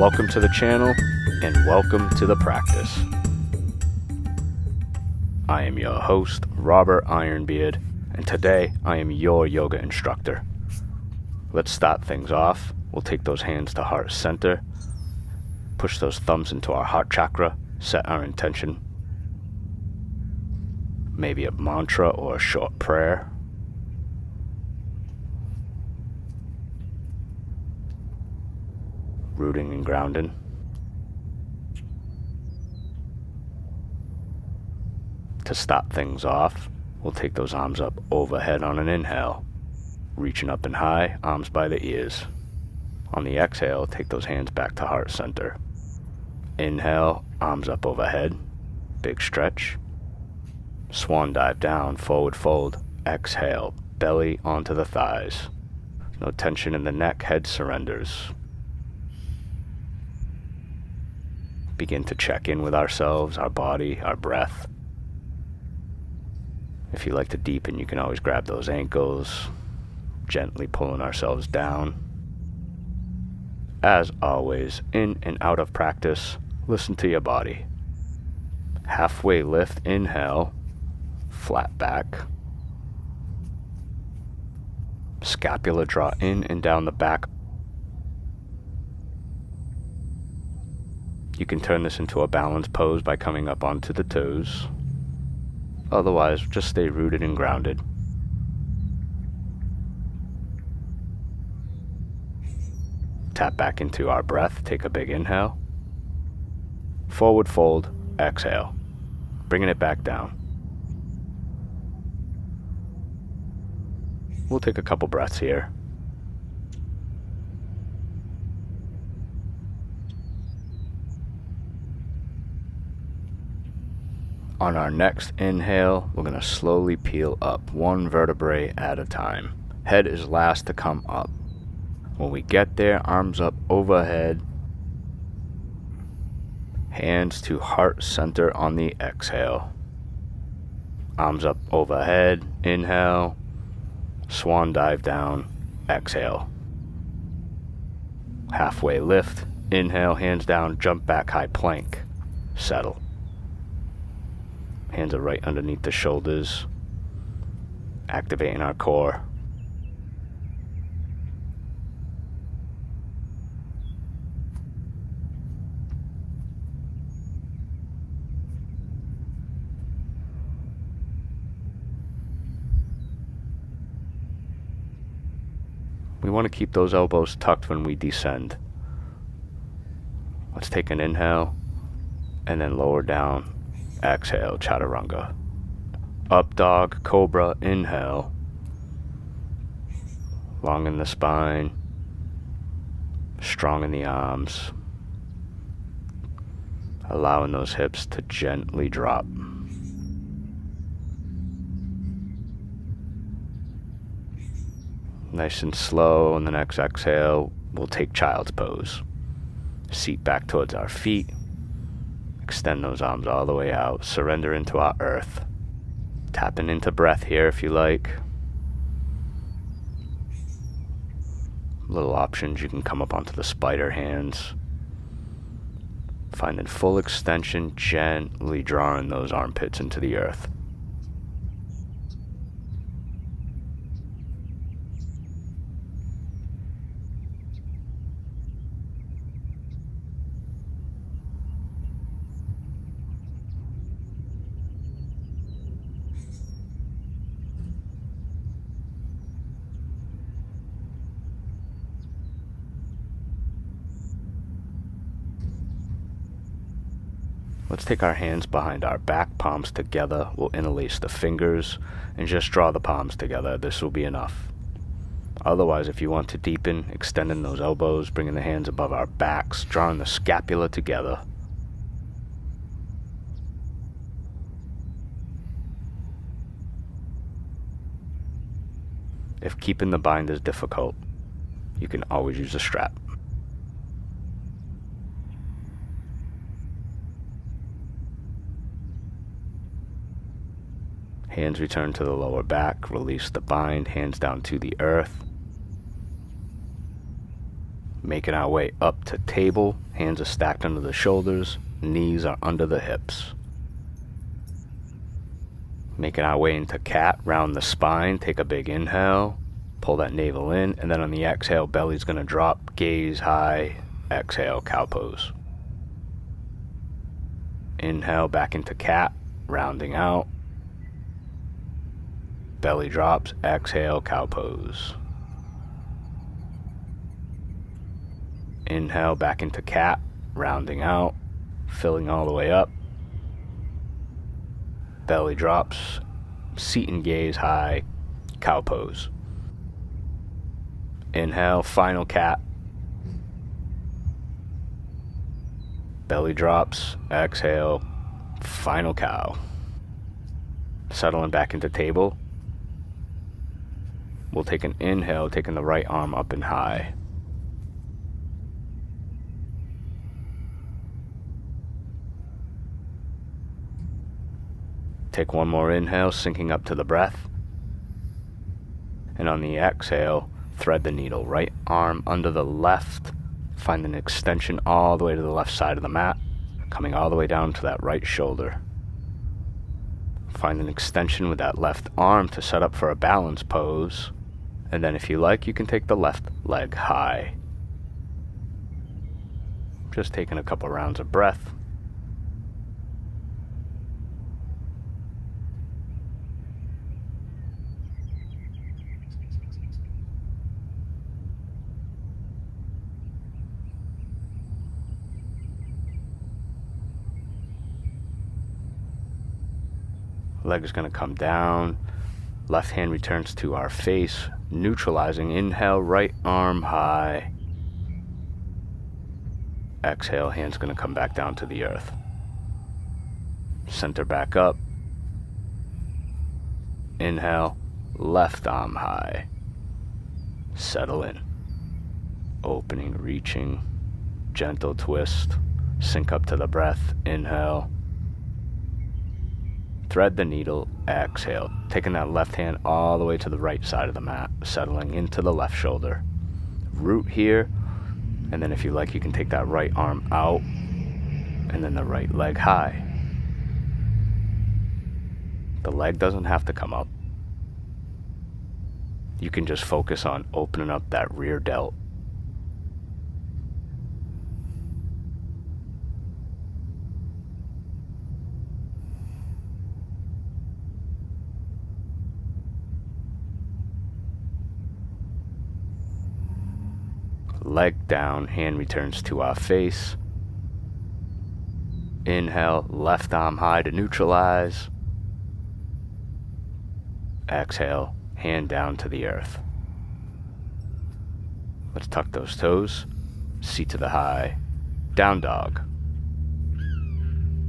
Welcome to the channel and welcome to the practice. I am your host, Robert Ironbeard, and today I am your yoga instructor. Let's start things off. We'll take those hands to heart center, push those thumbs into our heart chakra, set our intention. Maybe a mantra or a short prayer. Rooting and grounding. To start things off, we'll take those arms up overhead on an inhale, reaching up and high, arms by the ears. On the exhale, take those hands back to heart center. Inhale, arms up overhead, big stretch. Swan dive down, forward fold. Exhale, belly onto the thighs. No tension in the neck, head surrenders. Begin to check in with ourselves, our body, our breath. If you like to deepen, you can always grab those ankles, gently pulling ourselves down. As always, in and out of practice, listen to your body. Halfway lift, inhale, flat back. Scapula draw in and down the back. You can turn this into a balanced pose by coming up onto the toes. Otherwise, just stay rooted and grounded. Tap back into our breath. Take a big inhale. Forward fold, exhale. Bringing it back down. We'll take a couple breaths here. On our next inhale, we're going to slowly peel up, one vertebrae at a time. Head is last to come up. When we get there, arms up overhead. Hands to heart center on the exhale. Arms up overhead, inhale. Swan dive down, exhale. Halfway lift, inhale, hands down, jump back, high plank, settle. Hands are right underneath the shoulders, activating our core. We want to keep those elbows tucked when we descend. Let's take an inhale and then lower down. Exhale, chaturanga. Up dog, cobra, inhale. Long in the spine. Strong in the arms. Allowing those hips to gently drop. Nice and slow. On the next exhale, we'll take child's pose. Seat back towards our feet. Extend those arms all the way out. Surrender into our earth. Tapping into breath here if you like. Little options. You can come up onto the spider hands. Finding full extension, gently drawing those armpits into the earth. Let's take our hands behind our back, palms together. We'll interlace the fingers and just draw the palms together. This will be enough. Otherwise, if you want to deepen, extending those elbows, bringing the hands above our backs, drawing the scapula together. If keeping the bind is difficult, you can always use a strap. Hands return to the lower back, release the bind, hands down to the earth. Making our way up to table, hands are stacked under the shoulders, knees are under the hips. Making our way into cat, round the spine, take a big inhale, pull that navel in, and then on the exhale, belly's gonna drop, gaze high, exhale, cow pose. Inhale back into cat, rounding out, belly drops, exhale, cow pose. Inhale back into cat, rounding out, filling all the way up, belly drops, seat and gaze high, cow pose. Inhale, final cat, belly drops, exhale, final cow. Settling back into table. We'll take an inhale, taking the right arm up and high. Take one more inhale, sinking up to the breath. And on the exhale, thread the needle. Right arm under the left. Find an extension all the way to the left side of the mat, coming all the way down to that right shoulder. Find an extension with that left arm to set up for a balance pose. And then if you like, you can take the left leg high. Just taking a couple rounds of breath. Leg is going to come down. Left hand returns to our face, neutralizing. Inhale, right arm high. Exhale, hand's going to come back down to the earth. Center back up. Inhale, left arm high. Settle in. Opening, reaching, gentle twist. Sink up to the breath. Inhale. Thread the needle, exhale. Taking that left hand all the way to the right side of the mat, settling into the left shoulder. Root here, and then if you like, you can take that right arm out, and then the right leg high. The leg doesn't have to come up. You can just focus on opening up that rear delt. Leg down, hand returns to our face. Inhale, left arm high to neutralize. Exhale, hand down to the earth. Let's tuck those toes. Seat to the high. Down dog.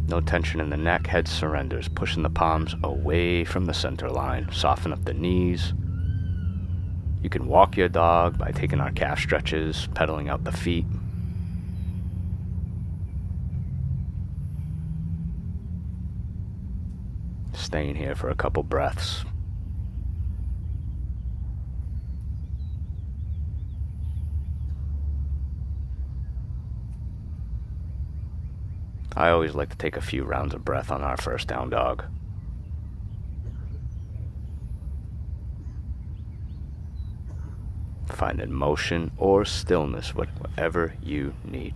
No tension in the neck, head surrenders, pushing the palms away from the center line. Soften up the knees. You can walk your dog by taking our calf stretches, pedaling out the feet. Staying here for a couple breaths. I always like to take a few rounds of breath on our first down dog. Finding motion or stillness, whatever you need.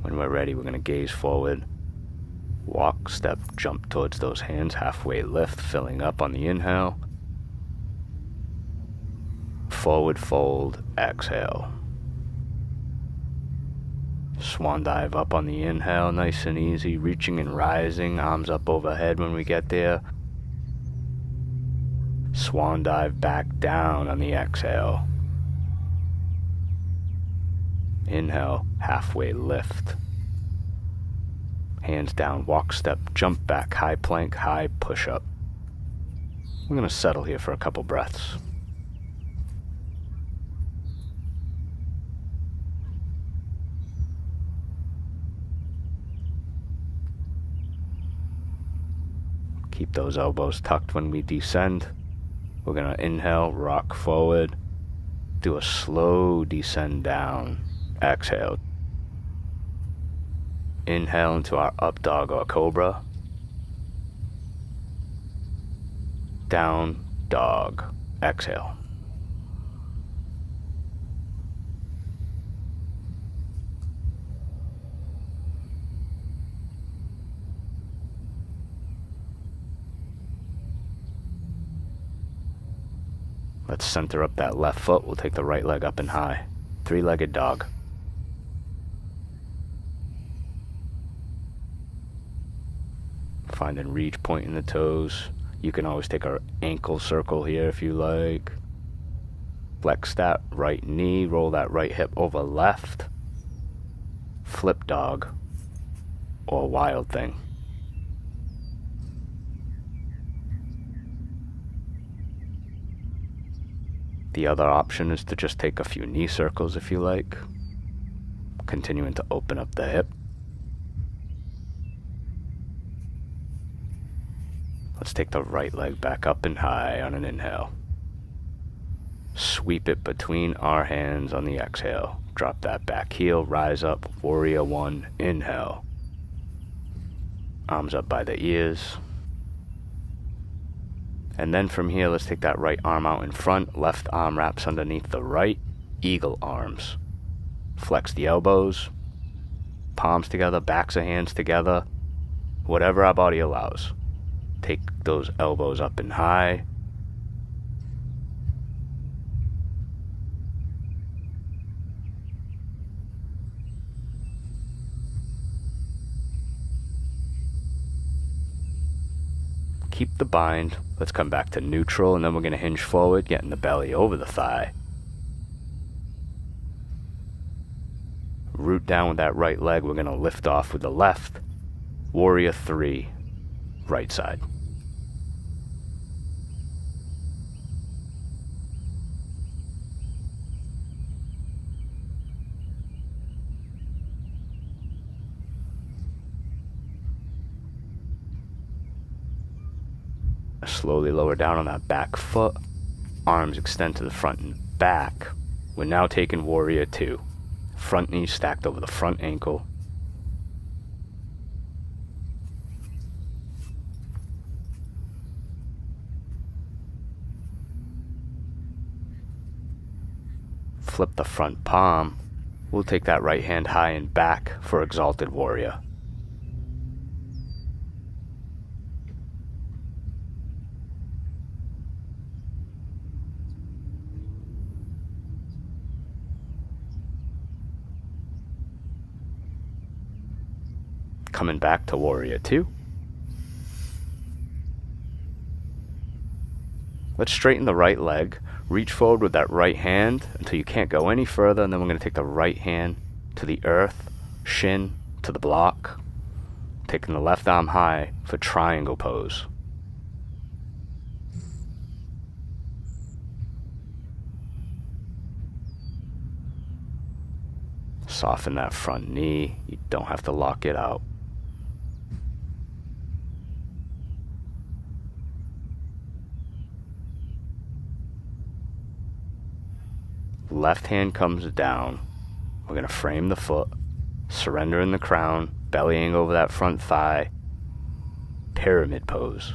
When we're ready, we're going to gaze forward. Walk, step, jump towards those hands, halfway lift, filling up on the inhale. Forward fold, exhale. Swan dive up on the inhale, nice and easy, reaching and rising, arms up overhead when we get there. Swan dive back down on the exhale. Inhale, halfway lift. Hands down, walk, step, jump back, high plank, high push-up. We're going to settle here for a couple breaths. Keep those elbows tucked when we descend. We're going to inhale, rock forward, do a slow descend down. Exhale. Inhale into our up dog or cobra. Down dog. Exhale. Let's center up that left foot. We'll take the right leg up and high. Three-legged dog. Find and reach, pointing the toes. You can always take our ankle circle here if you like. Flex that right knee, roll that right hip over left. Flip dog or wild thing. The other option is to just take a few knee circles if you like. Continuing to open up the hip. Let's take the right leg back up and high on an inhale. Sweep it between our hands on the exhale. Drop that back heel, rise up, warrior one, inhale. Arms up by the ears. And then from here, let's take that right arm out in front, left arm wraps underneath the right, eagle arms. Flex the elbows, palms together, backs of hands together, whatever our body allows. Take those elbows up and high. Keep the bind. Let's come back to neutral, and then we're going to hinge forward, getting the belly over the thigh. Root down with that right leg. We're going to lift off with the left. Warrior three, right side. Slowly lower down on that back foot. Arms extend to the front and back. We're now taking warrior two. Front knee stacked over the front ankle. Flip the front palm. We'll take that right hand high and back for exalted warrior. Coming back to warrior two. Let's straighten the right leg. Reach forward with that right hand until you can't go any further, and then we're going to take the right hand to the earth, shin to the block. Taking the left arm high for triangle pose. Soften that front knee. You don't have to lock it out. Left hand comes down. We're going to frame the foot, surrender in the crown, bellying over that front thigh, pyramid pose.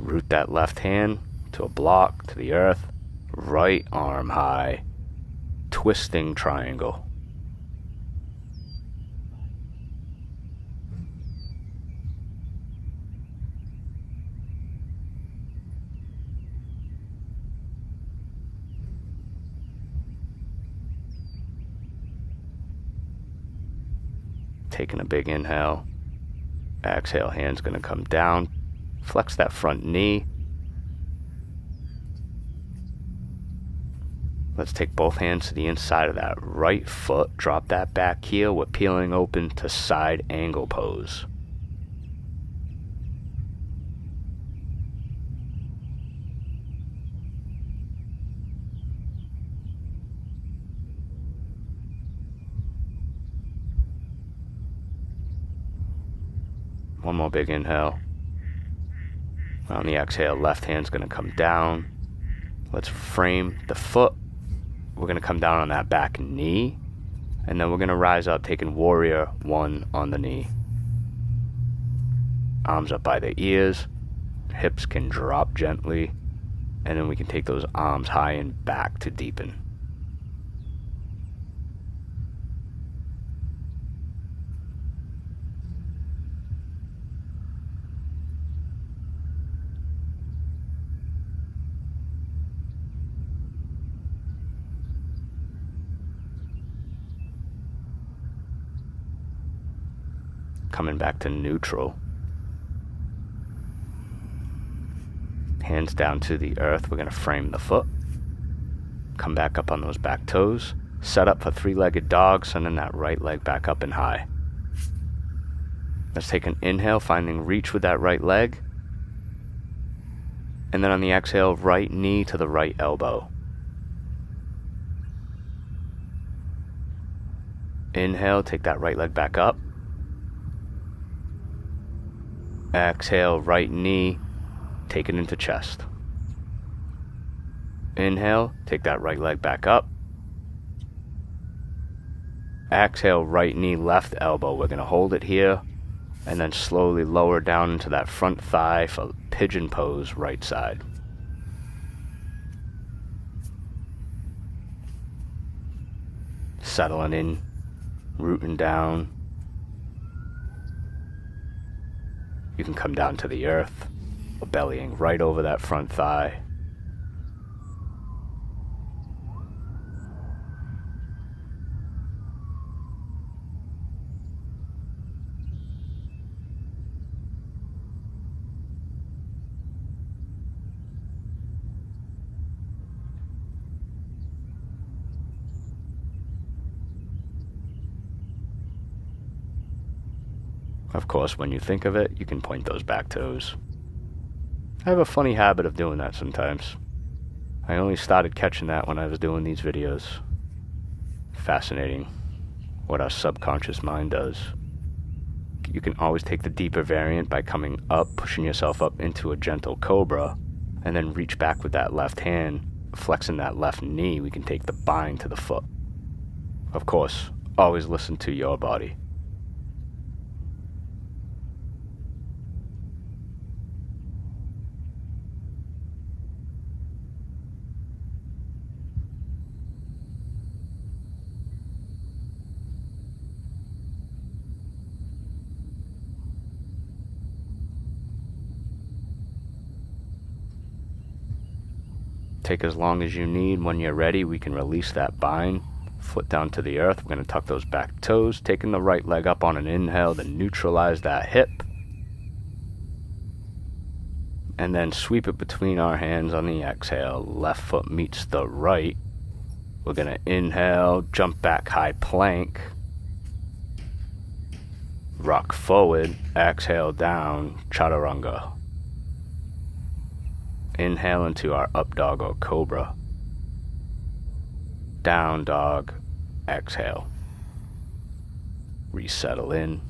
Root that left hand to a block, to the earth. Right arm high, twisting triangle. Taking a big inhale. Exhale, hands going to come down. Flex that front knee. Let's take both hands to the inside of that right foot. Drop that back heel. We're peeling open to side angle pose. One more big inhale. On the exhale, left hand's going to come down. Let's frame the foot. We're going to come down on that back knee. And then we're going to rise up, taking warrior one on the knee. Arms up by the ears. Hips can drop gently. And then we can take those arms high and back to deepen. Coming back to neutral. Hands down to the earth. We're going to frame the foot. Come back up on those back toes. Set up for three-legged dog, sending that right leg back up and high. Let's take an inhale, finding reach with that right leg. And then on the exhale, right knee to the right elbow. Inhale, take that right leg back up. Exhale, right knee, take it into chest. Inhale, take that right leg back up. Exhale, right knee, left elbow. We're going to hold it here and then slowly lower down into that front thigh for pigeon pose, right side. Settling in, rooting down. You can come down to the earth, bellying right over that front thigh. Of course, when you think of it, you can point those back toes. I have a funny habit of doing that sometimes. I only started catching that when I was doing these videos. Fascinating what our subconscious mind does. You can always take the deeper variant by coming up, pushing yourself up into a gentle cobra, and then reach back with that left hand, flexing that left knee. We can take the bind to the foot. Of course, always listen to your body. Take as long as you need. When you're ready, we can release that bind. Foot down to the earth. We're going to tuck those back toes. Taking the right leg up on an inhale to neutralize that hip. And then sweep it between our hands on the exhale. Left foot meets the right. We're going to inhale, jump back high plank. Rock forward. Exhale down, chaturanga. Inhale into our up dog or cobra. Down dog, exhale. Resettle in.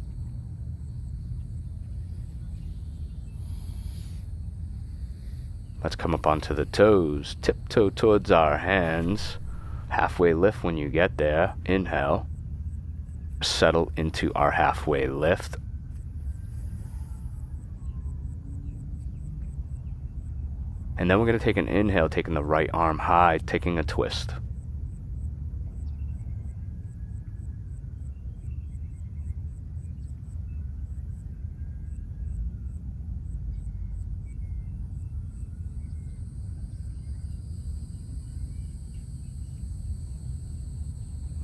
Let's come up onto the toes. Tiptoe towards our hands. Halfway lift when you get there. Inhale. Settle into our halfway lift. And then we're going to take an inhale, taking the right arm high, taking a twist.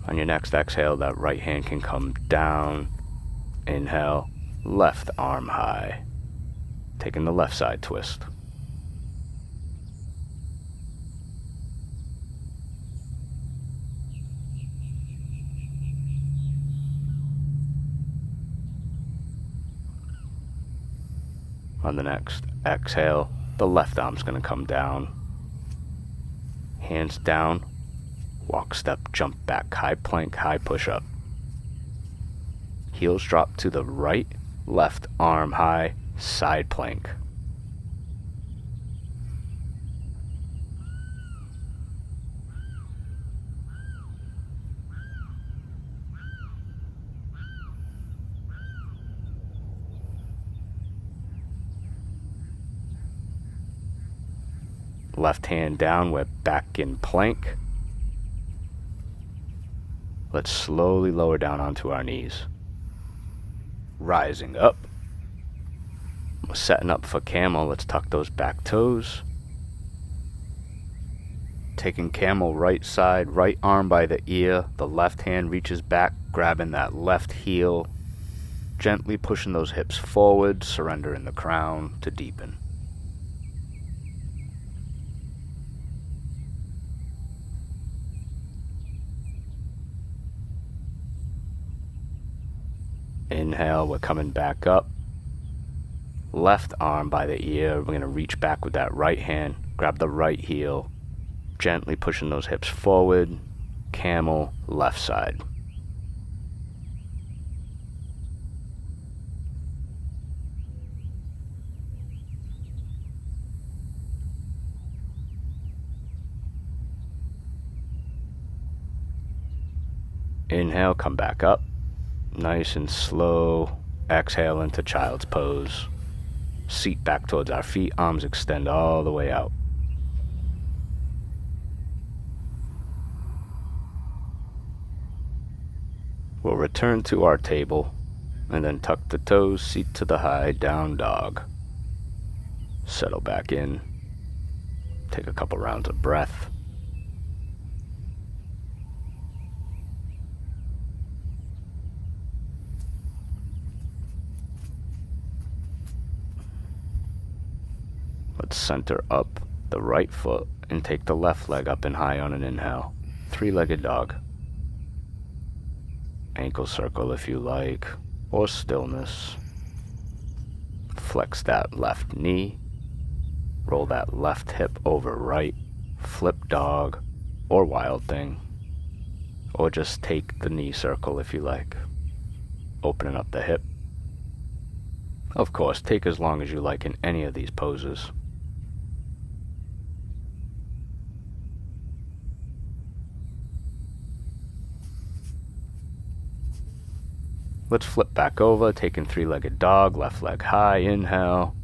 On your next exhale, that right hand can come down. Inhale, left arm high, taking the left side twist. On the next exhale, the left arm's going to come down. Hands down, walk, step, jump back, high plank, high push-up. Heels drop to the right, left arm high, side plank. Left hand down, we're back in plank. Let's slowly lower down onto our knees. Rising up. We're setting up for camel. Let's tuck those back toes. Taking camel right side, right arm by the ear. The left hand reaches back, grabbing that left heel. Gently pushing those hips forward, surrendering the crown to deepen. Inhale, we're coming back up. Left arm by the ear. We're going to reach back with that right hand. Grab the right heel. Gently pushing those hips forward. Camel, left side. Inhale, come back up. Nice and slow. Exhale into child's pose. Seat back towards our feet. Arms extend all the way out. We'll return to our table and then tuck the toes, seat to the high, down dog. Settle back in. Take a couple rounds of breath. Let's center up the right foot and take the left leg up and high on an inhale. Three-legged dog. Ankle circle if you like, or stillness. Flex that left knee. Roll that left hip over right. Flip dog or wild thing. Or just take the knee circle if you like. Opening up the hip. Of course, take as long as you like in any of these poses. Let's flip back over, taking three-legged dog, left leg high, inhale.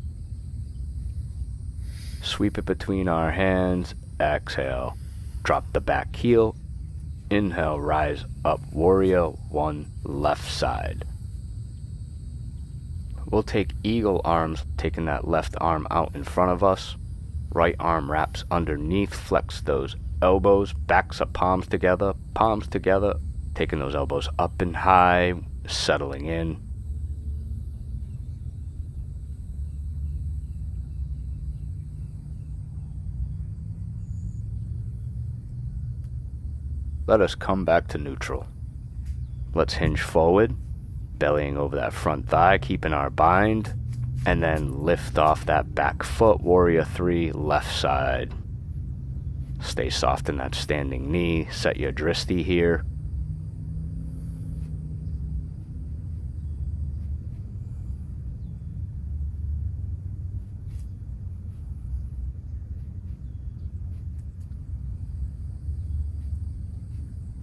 Sweep it between our hands, exhale. Drop the back heel, inhale, rise up, warrior one, left side. We'll take eagle arms, taking that left arm out in front of us. Right arm wraps underneath, flex those elbows, backs up, palms together, taking those elbows up and high, settling in. Let us come back to neutral. Let's hinge forward, bellying over that front thigh, keeping our bind, and then lift off that back foot, warrior three, left side. Stay soft in that standing knee, set your dristi here.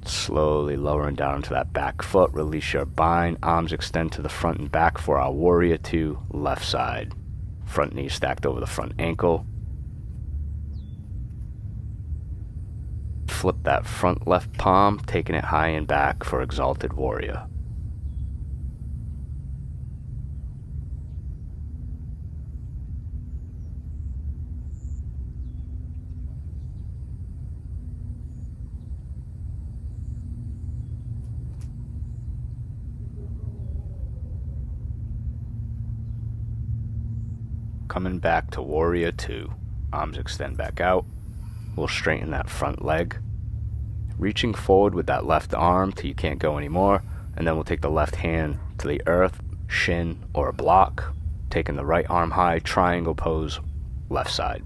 Slowly lowering down to that back foot, release your bind, arms extend to the front and back for our warrior two, left side. Front knee stacked over the front ankle. Flip that front left palm, taking it high and back for exalted warrior. Coming back to warrior two. Arms extend back out. We'll straighten that front leg. Reaching forward with that left arm till you can't go anymore. And then we'll take the left hand to the earth, shin, or a block. Taking the right arm high, triangle pose, left side.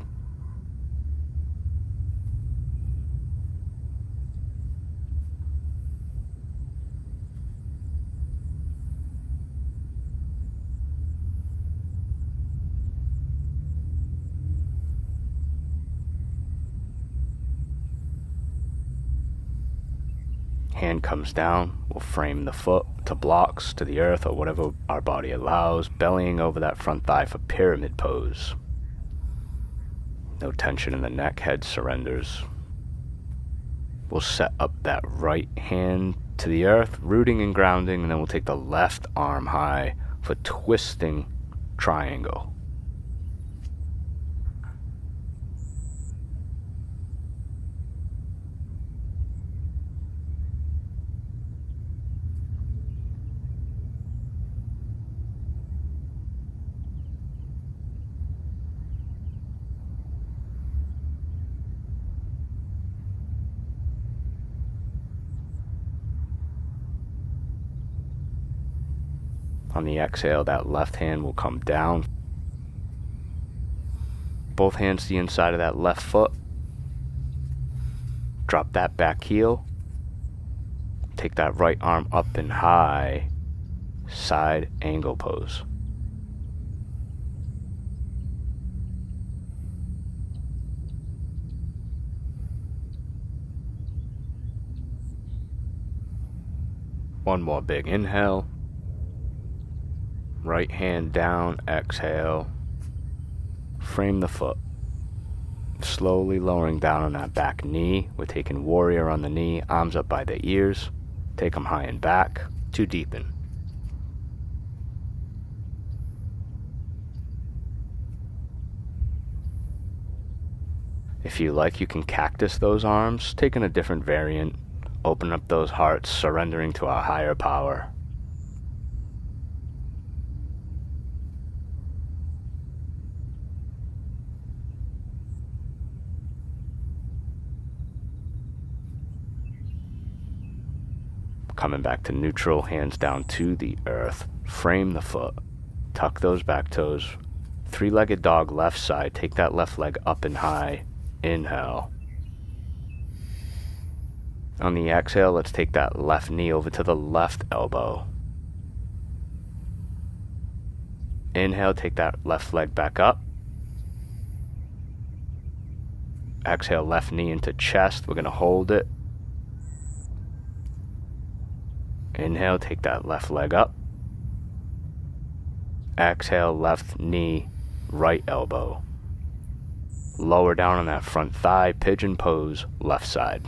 hand comes down, we'll frame the foot to blocks, to the earth, or whatever our body allows, bellying over that front thigh for pyramid pose. No tension in the neck, head surrenders. We'll set up that right hand to the earth, rooting and grounding, and then we'll take the left arm high for twisting triangle. On the exhale, that left hand will come down. Both hands to the inside of that left foot. Drop that back heel. Take that right arm up and high. Side angle pose. One more big inhale. Right hand down, exhale. Frame the foot. Slowly lowering down on that back knee. We're taking warrior on the knee, arms up by the ears. Take them high and back to deepen. If you like, you can cactus those arms, taking a different variant. Open up those hearts, surrendering to our higher power. Coming back to neutral, hands down to the earth. Frame the foot. Tuck those back toes. Three-legged dog left side. Take that left leg up and high. Inhale. On the exhale, let's take that left knee over to the left elbow. Inhale, take that left leg back up. Exhale, left knee into chest. We're going to hold it. Inhale, take that left leg up. Exhale, left knee, right elbow. Lower down on that front thigh, pigeon pose, left side.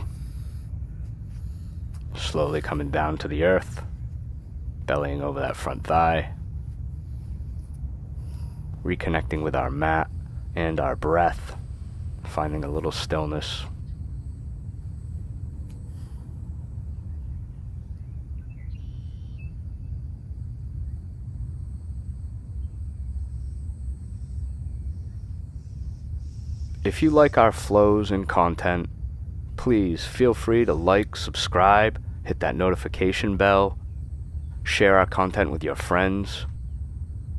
Slowly coming down to the earth, bellying over that front thigh. Reconnecting with our mat and our breath, finding a little stillness. If you like our flows and content, please feel free to like, subscribe, hit that notification bell, share our content with your friends.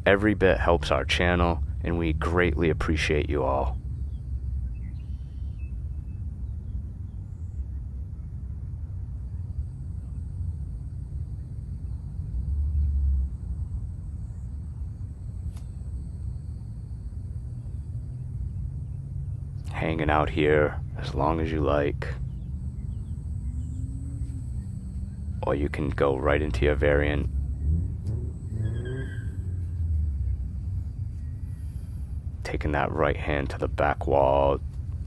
Every bit helps our channel, and we greatly appreciate you all. Hanging out here as long as you like, or you can go right into your variant. Taking that right hand to the back wall,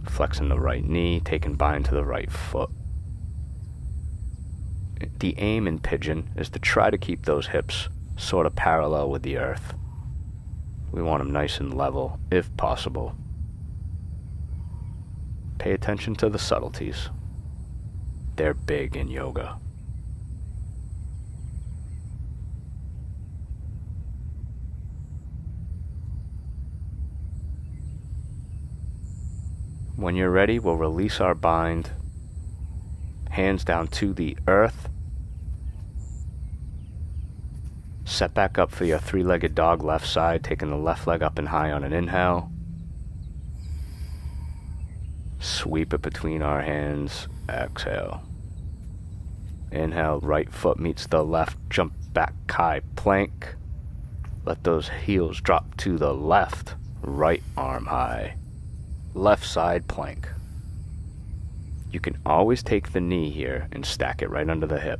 flexing the right knee, taking bind to the right foot. The aim in pigeon is to try to keep those hips sort of parallel with the earth. We want them nice and level, if possible. Pay attention to the subtleties. They're big in yoga. When you're ready, we'll release our bind. Hands down to the earth. Set back up for your three-legged dog left side, taking the left leg up and high on an inhale. Sweep it between our hands, exhale. Inhale, right foot meets the left, jump back high plank. Let those heels drop to the left, right arm high. Left side plank. You can always take the knee here and stack it right under the hip.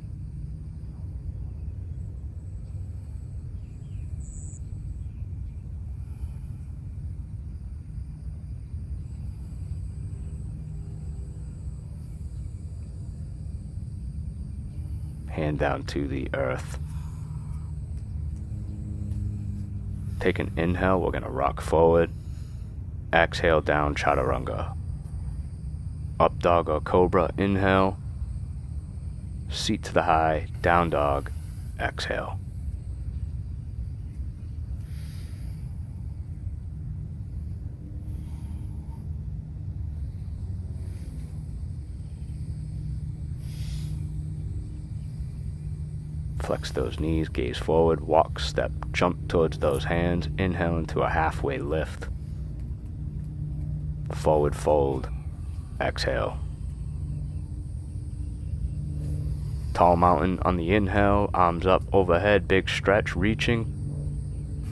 Hand down to the earth. Take an inhale, we're going to rock forward. Exhale, down, chaturanga. Up dog or cobra, inhale. Seat to the high, down dog, exhale. Flex those knees, gaze forward, walk, step, jump towards those hands. Inhale into a halfway lift. Forward fold, exhale. Tall mountain on the inhale, arms up overhead, big stretch, reaching.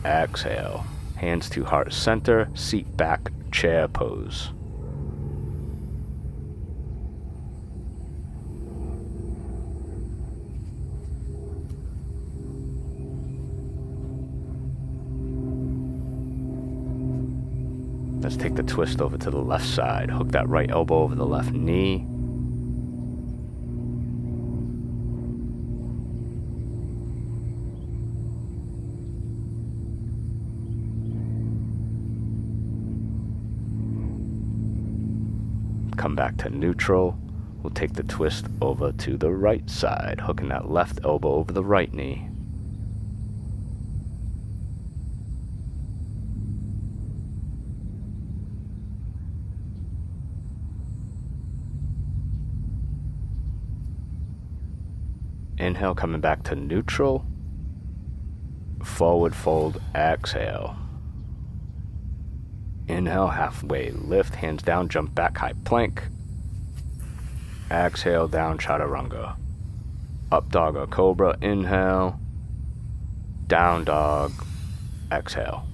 Exhale. Hands to heart center, seat back, chair pose. Let's take the twist over to the left side. Hook that right elbow over the left knee. Come back to neutral. We'll take the twist over to the right side, hooking that left elbow over the right knee. Inhale, coming back to neutral. Forward fold, exhale. Inhale, halfway lift, hands down, jump back, high plank. Exhale, down, chaturanga. Up dog or cobra, inhale. Down dog, exhale.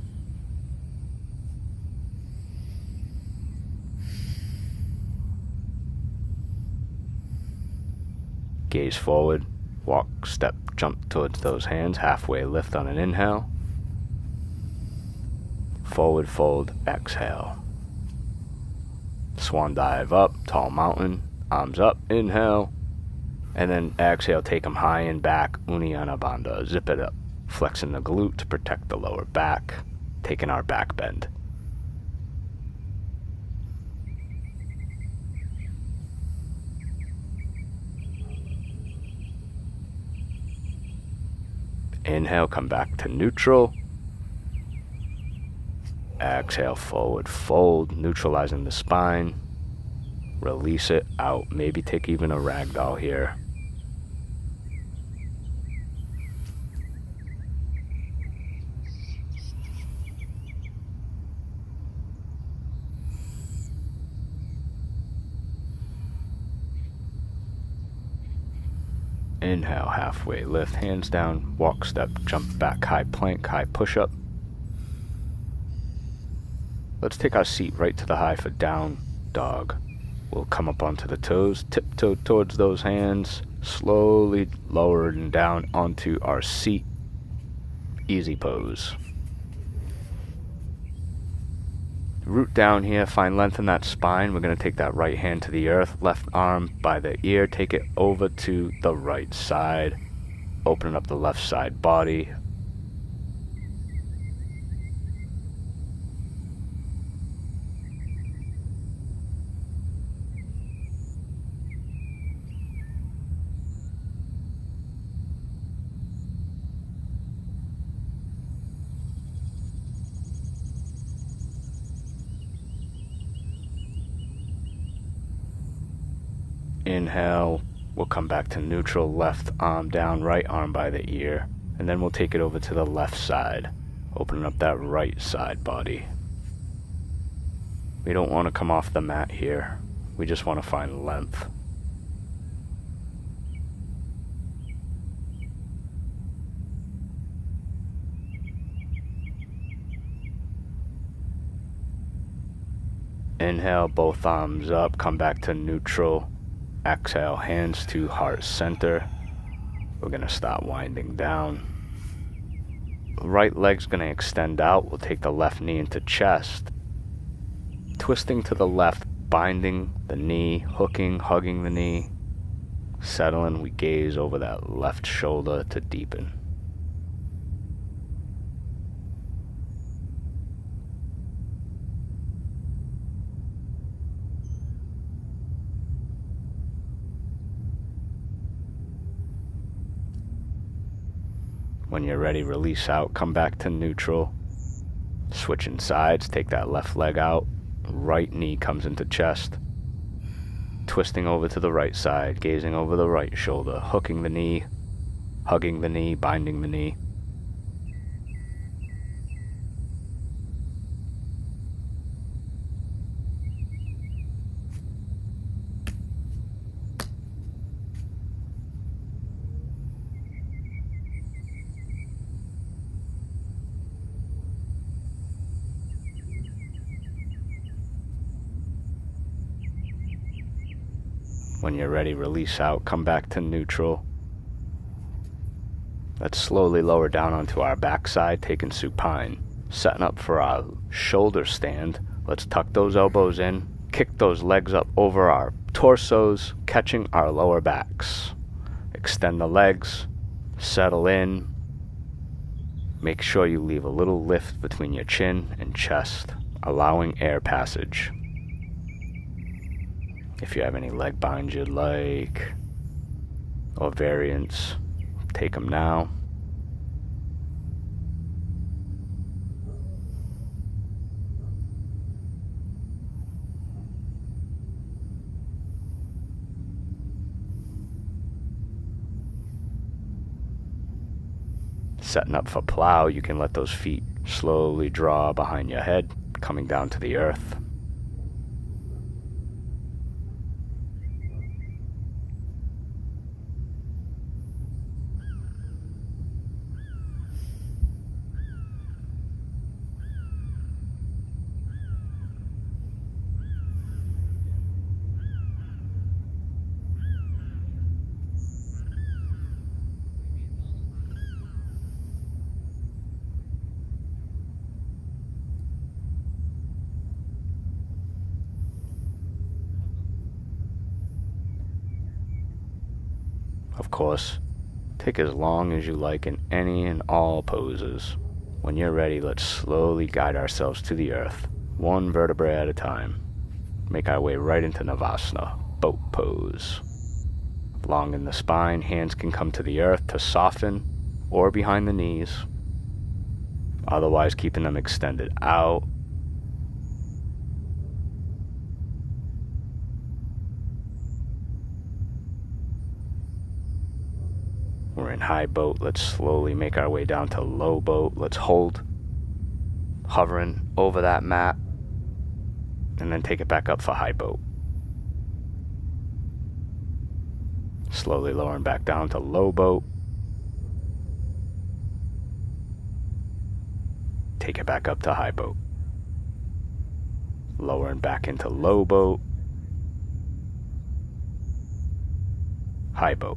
Gaze forward. Walk, step, jump towards those hands, halfway lift on an inhale. Forward fold, exhale. Swan dive up, tall mountain, arms up, inhale. And then exhale, take them high and back, Uddiyana Bandha, zip it up. Flexing the glute to protect the lower back, taking our back bend. Inhale, come back to neutral. Exhale, forward fold, neutralizing the spine. Release it out. Maybe take even a ragdoll here. Inhale, halfway lift, hands down, walk, step, jump back, high plank, high push-up. Let's take our seat right to the high for down dog. We'll come up onto the toes, tiptoe towards those hands, slowly lowering down onto our seat. Easy pose. Root down here, find length in that spine. We're going to take that right hand to the earth, left arm by the ear, take it over to the right side, opening up the left side body. Inhale, we'll come back to neutral, left arm down, right arm by the ear, and then we'll take it over to the left side, opening up that right side body. We don't want to come off the mat here. We just want to find length. Inhale, both arms up, come back to neutral. exhale, hands to heart center. We're going to start winding down. Right leg's going to extend out. We'll take the left knee into chest. Twisting to the left, binding the knee, hooking, hugging the knee. Settling, we gaze over that left shoulder to deepen. When you're ready, release out, come back to neutral. Switching sides, take that left leg out. Right knee comes into chest. Twisting over to the right side, gazing over the right shoulder, hooking the knee, hugging the knee, binding the knee. When you're ready, release out, come back to neutral. Let's slowly lower down onto our backside, taking supine. Setting up for our shoulder stand. Let's tuck those elbows in, kick those legs up over our torsos, catching our lower backs. Extend the legs, settle in. Make sure you leave a little lift between your chin and chest, allowing air passage. If you have any leg binds you'd like, or variants, take them now. Setting up for plow, you can let those feet slowly draw behind your head, coming down to the earth. Of course, take as long as you like in any and all poses. When you're ready, let's slowly guide ourselves to the earth, one vertebrae at a time. Make our way right into Navasana, boat pose. Long in the spine, hands can come to the earth to soften or behind the knees, otherwise keeping them extended out. We're in high boat. Let's slowly make our way down to low boat. Let's hold, hovering over that mat, and then take it back up for high boat. Slowly lowering back down to low boat. Take it back up to high boat. Lowering back into low boat. High boat.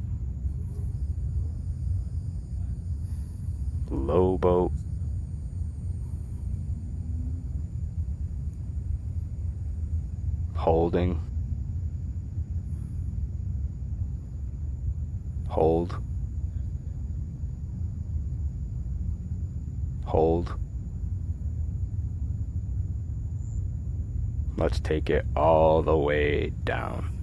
Low boat. Holding. Hold. Hold. Let's take it all the way down.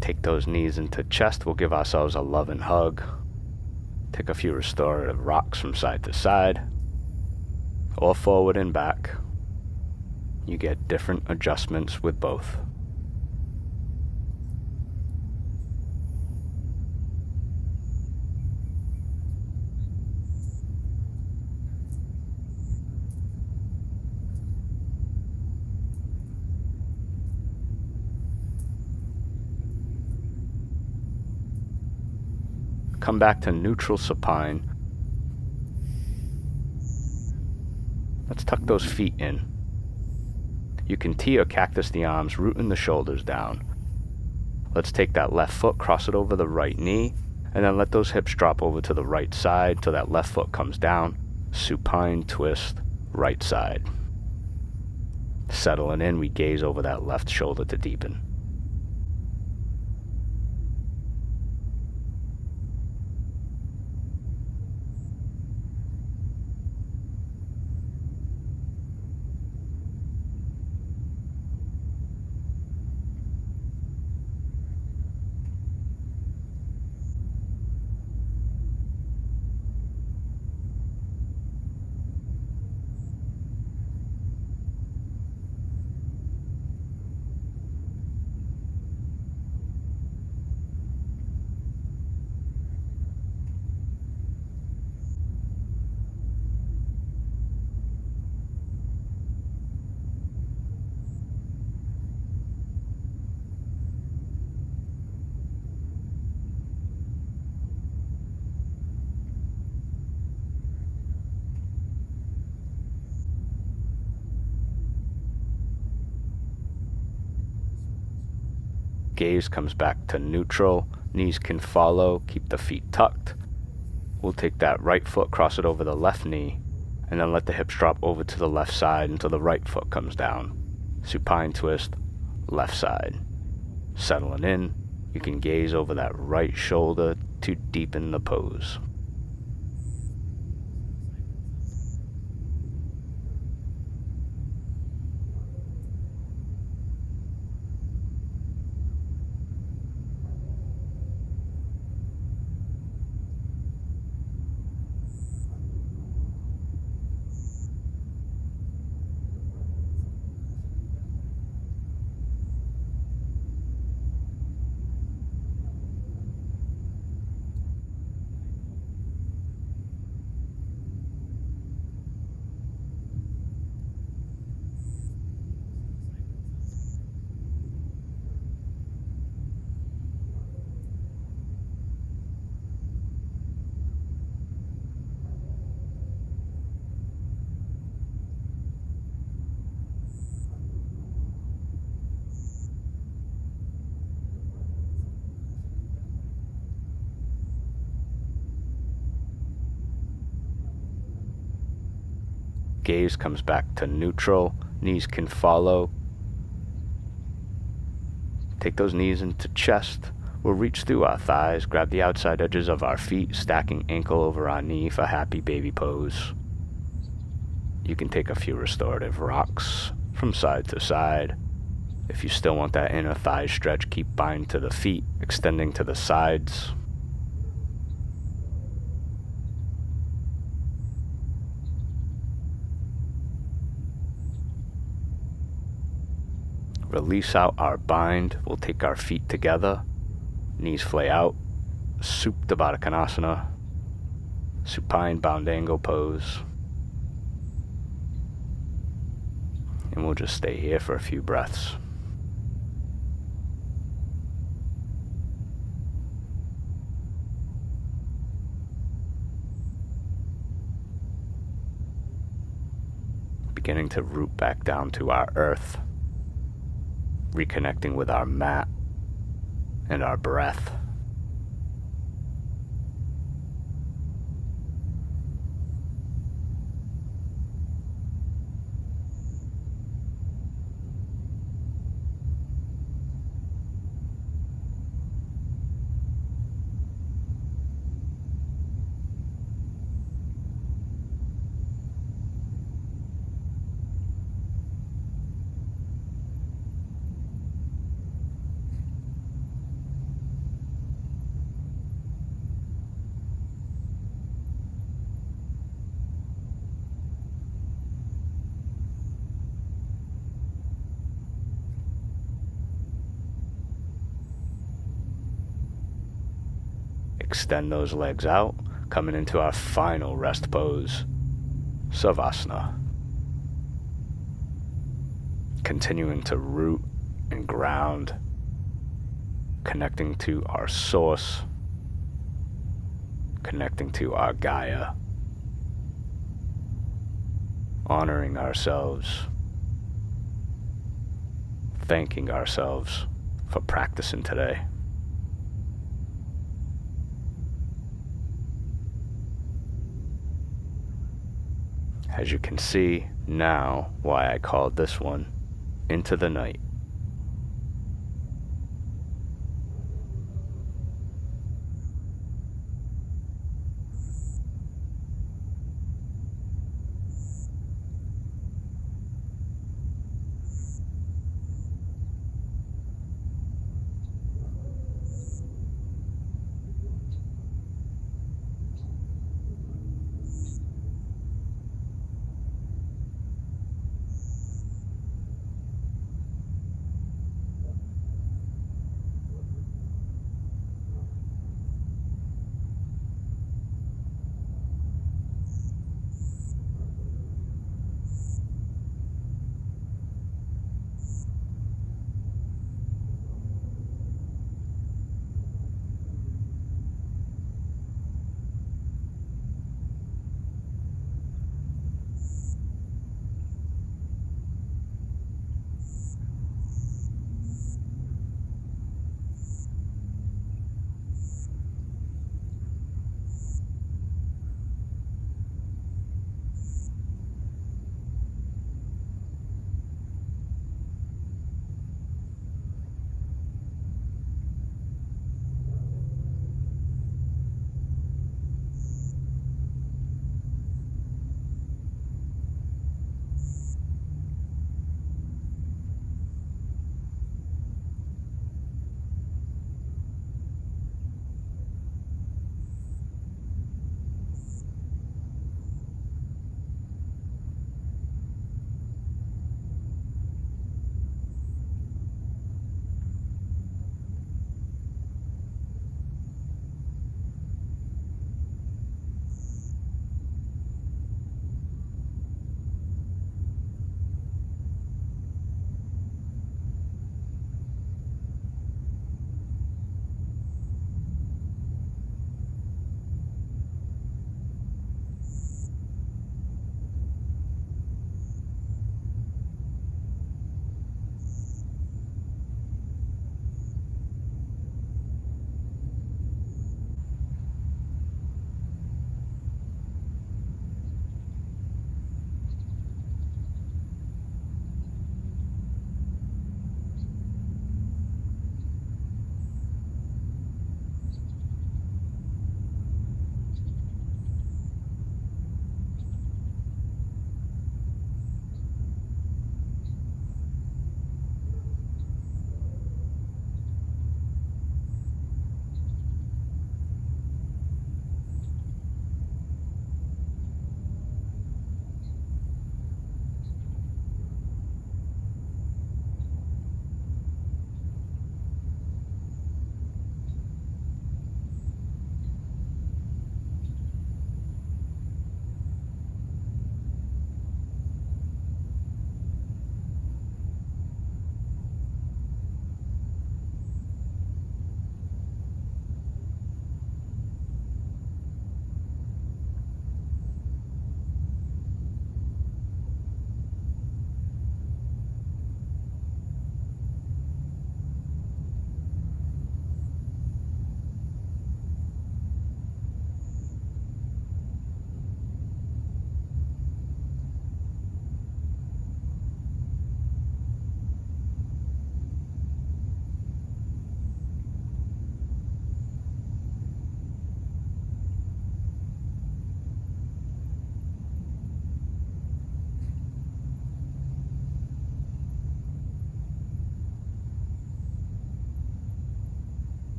Take those knees into chest. We'll give ourselves a loving hug. Take a few restorative rocks from side to side, or forward and back. You get different adjustments with both. Come back to neutral supine. Let's tuck those feet in. You can T or cactus the arms, rooting the shoulders down. Let's take that left foot, cross it over the right knee, and then let those hips drop over to the right side till that left foot comes down. Supine twist, right side. Settling in, we gaze over that left shoulder to deepen. Gaze comes back to neutral, knees can follow, keep the feet tucked. We'll take that right foot, cross it over the left knee, and then let the hips drop over to the left side until the right foot comes down. Supine twist, left side. Settling in, you can gaze over that right shoulder to deepen the pose. Gaze comes back to neutral, knees can follow. Take those knees into chest. We'll reach through our thighs, grab the outside edges of our feet, stacking ankle over our knee for happy baby pose. You can take a few restorative rocks from side to side. If you still want that inner thigh stretch, keep bind to the feet, extending to the sides. Release out our bind. We'll take our feet together, knees flay out, Supta Baddha Konasana, supine bound angle pose. And we'll just stay here for a few breaths. Beginning to root back down to our earth, reconnecting with our mat and our breath. Extend those legs out, coming into our final rest pose, Savasana. Continuing to root and ground, connecting to our source, connecting to our Gaia, honoring ourselves, thanking ourselves for practicing today. As you can see now why I called this one Into the Night.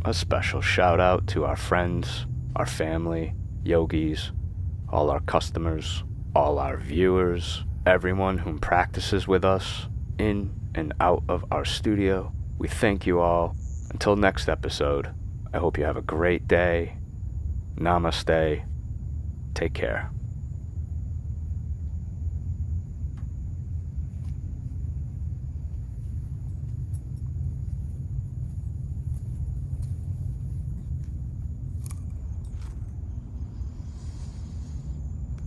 a special shout out to our friends, our family, yogis, all our customers, all our viewers, everyone who practices with us in and out of our studio. We thank you all. Until next episode, I hope you have a great day. Namaste. Take care.